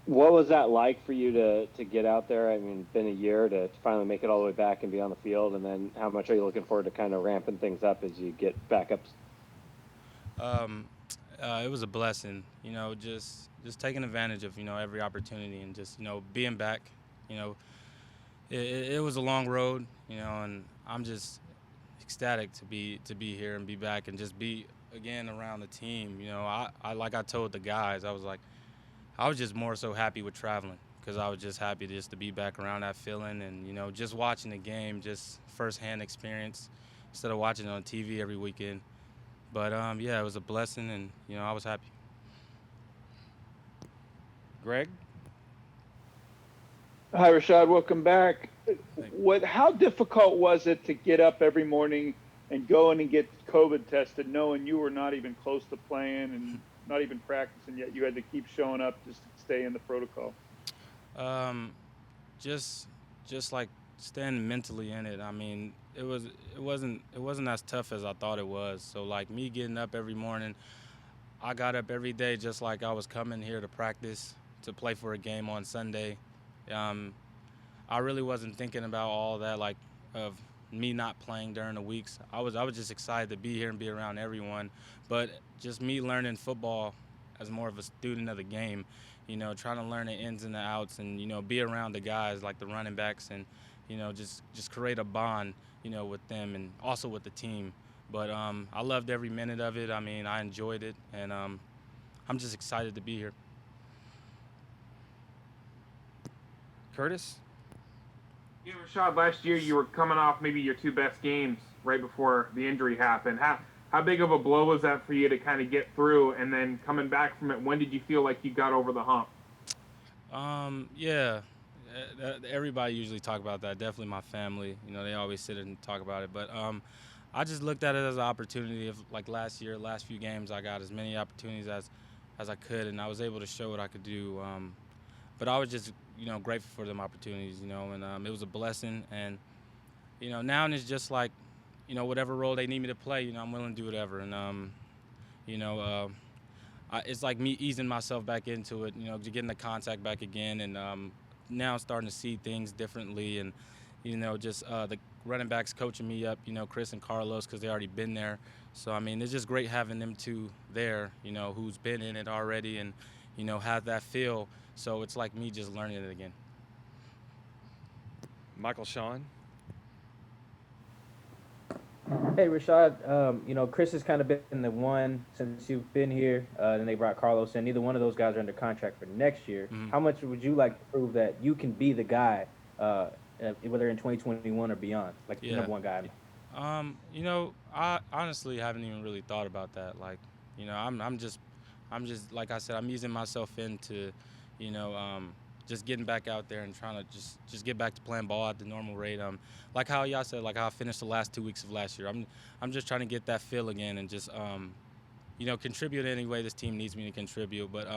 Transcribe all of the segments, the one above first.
What was that like for you to get out there? I mean, it's been a year to finally make it all the way back and be on the field, and then how much are you looking forward to kind of ramping things up as you get back up? Um, it was a blessing, just taking advantage of every opportunity and just being back. You know, it was a long road, and I'm just ecstatic to be here and be back and just be again around the team. I like I told the guys, I was just more so happy with traveling because I was just happy just to be back around that feeling and just watching the game, just firsthand experience instead of watching it on TV every weekend. But yeah, it was a blessing, and I was happy. Greg? Hi, Rashaad. Welcome back. Thank How difficult was it to get up every morning and go in and get COVID tested, knowing you were not even close to playing and not even practicing yet? You had to keep showing up just to stay in the protocol. Um, just just like staying mentally in it. I mean, it wasn't as tough as I thought it was. So like me getting up every morning, I got up every day just like I was coming here to practice to play for a game on Sunday. Um, I really wasn't thinking about all that like of me not playing during the weeks. I was just excited to be here and be around everyone, but just me learning football as more of a student of the game, trying to learn the ins and the outs and be around the guys like the running backs and just create a bond, with them and also with the team. But I loved every minute of it. I mean, I enjoyed it and I'm just excited to be here. Curtis? Yeah, Rashad, last year you were coming off maybe your two best games right before the injury happened. How big of a blow was that for you to kind of get through, and then coming back from it, when did you feel like you got over the hump? Yeah, everybody usually talk about that. Definitely my family. They always sit and talk about it. But I just looked at it as an opportunity. Of like last year, last few games, I got as many opportunities as I could, and I was able to show what I could do. But I was just grateful for them opportunities. And it was a blessing. And now it's just like whatever role they need me to play. I'm willing to do whatever. And you know. It's like me easing myself back into it, getting the contact back again, and now starting to see things differently, and just the running backs coaching me up, Chris and Carlos, because they already been there. So I mean, it's just great having them two there, who's been in it already, and have that feel. So it's like me just learning it again. Michael Sean? Hey, Rashad. Chris has kind of been the one since you've been here. Then they brought Carlos in. Neither one of those guys are under contract for next year. Mhm. How much would you like to prove that you can be the guy, whether in 2021 or beyond, like the Yeah. number one guy? I honestly haven't even really thought about that. Like, I'm just like I said, I'm easing myself into, you know, um, just getting back out there and trying to just get back to playing ball at the normal rate. Like how y'all said, like how I finished the last 2 weeks of last year. I'm just trying to get that feel again and just contribute any way this team needs me to contribute. But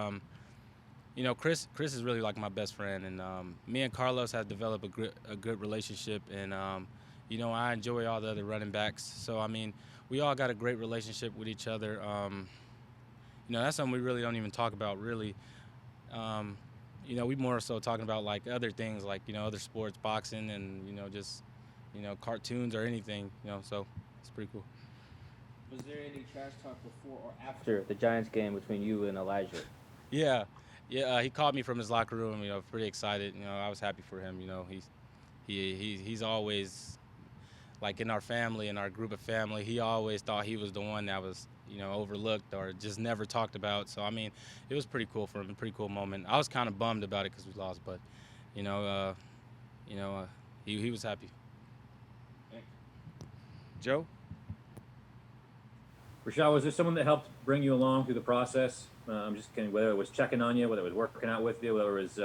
Chris is really like my best friend, and me and Carlos have developed a good relationship, and I enjoy all the other running backs. So I mean, we all got a great relationship with each other. That's something we really don't even talk about really. Um, we more so talking about like other things like other sports, boxing, and just cartoons or anything. So it's pretty cool. Was there any trash talk before or after the Giants game between you and Elijah? Yeah, yeah. He called me from his locker room. Pretty excited. I was happy for him. He's always like in our family, in our group of family. He always thought he was the one that was overlooked or just never talked about. So I mean, it was pretty cool for him. A pretty cool moment. I was kind of bummed about it because we lost, but you know, uh, you know, uh, he was happy. Joe? Rashad, was there someone that helped bring you along through the process? I'm just kidding. Whether it was checking on you, whether it was working out with you, whether it was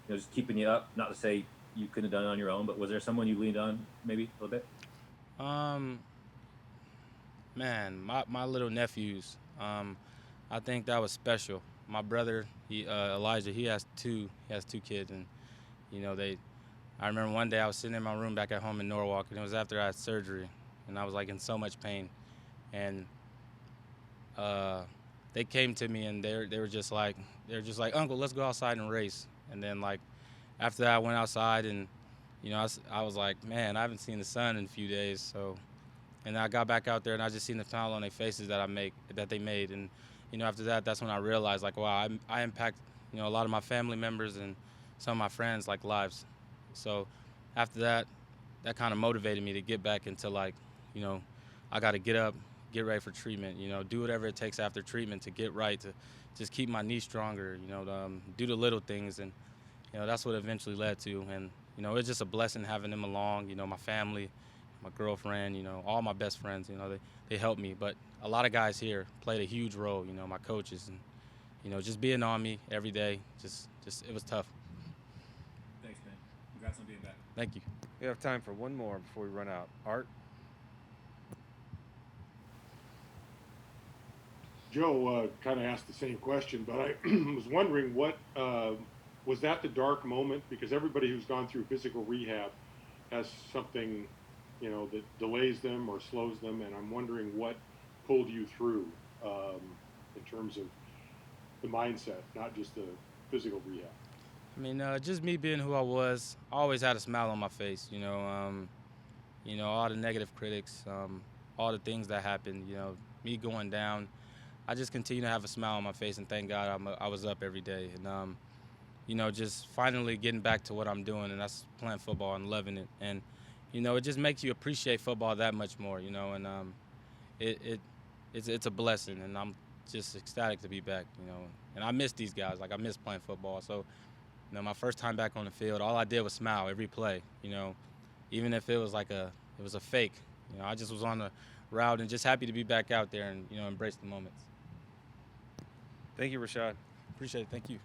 just keeping you up. Not to say you couldn't have done it on your own, but was there someone you leaned on maybe a little bit? Um, Man, my little nephews. I think that was special. My brother, Elijah, he has two kids, and they. I remember one day I was sitting in my room back at home in Norwalk, and it was after I had surgery, and I was like in so much pain, and uh, they came to me and they were just like Uncle, let's go outside and race. And then like after that I went outside and I was like, man, I haven't seen the sun in a few days. So and I got back out there and I just seen the smile on their faces that they made. And after that, that's when I realized like, wow, I impact a lot of my family members and some of my friends like lives. So after that, that kind of motivated me to get back into like, I got to get up, get ready for treatment, do whatever it takes after treatment to get right, to just keep my knee stronger, to, do the little things. And, that's what eventually led to. And, it's just a blessing having them along, my family, my girlfriend, all my best friends, they helped me. But a lot of guys here played a huge role, my coaches, and, just being on me every day, just it was tough. Thanks, man. Congrats on being back. Thank you. We have time for one more before we run out. Art? Joe kind of asked the same question, but I was wondering what was that the dark moment? Because everybody who's gone through physical rehab has something, that delays them or slows them, and I'm wondering what pulled you through in terms of the mindset, not just the physical rehab. I mean, just me being who I was, I always had a smile on my face, all the negative critics, all the things that happened, me going down. I just continue to have a smile on my face, and thank God I was up every day. And, just finally getting back to what I'm doing, and that's playing football and loving it. And, it just makes you appreciate football that much more, and it's a blessing, and I'm just ecstatic to be back, And I miss these guys. Like, I miss playing football. So, my first time back on the field, all I did was smile every play, even if it was like it was a fake. I just was on the route and just happy to be back out there and, embrace the moments. Thank you, Rashaad. Appreciate it. Thank you.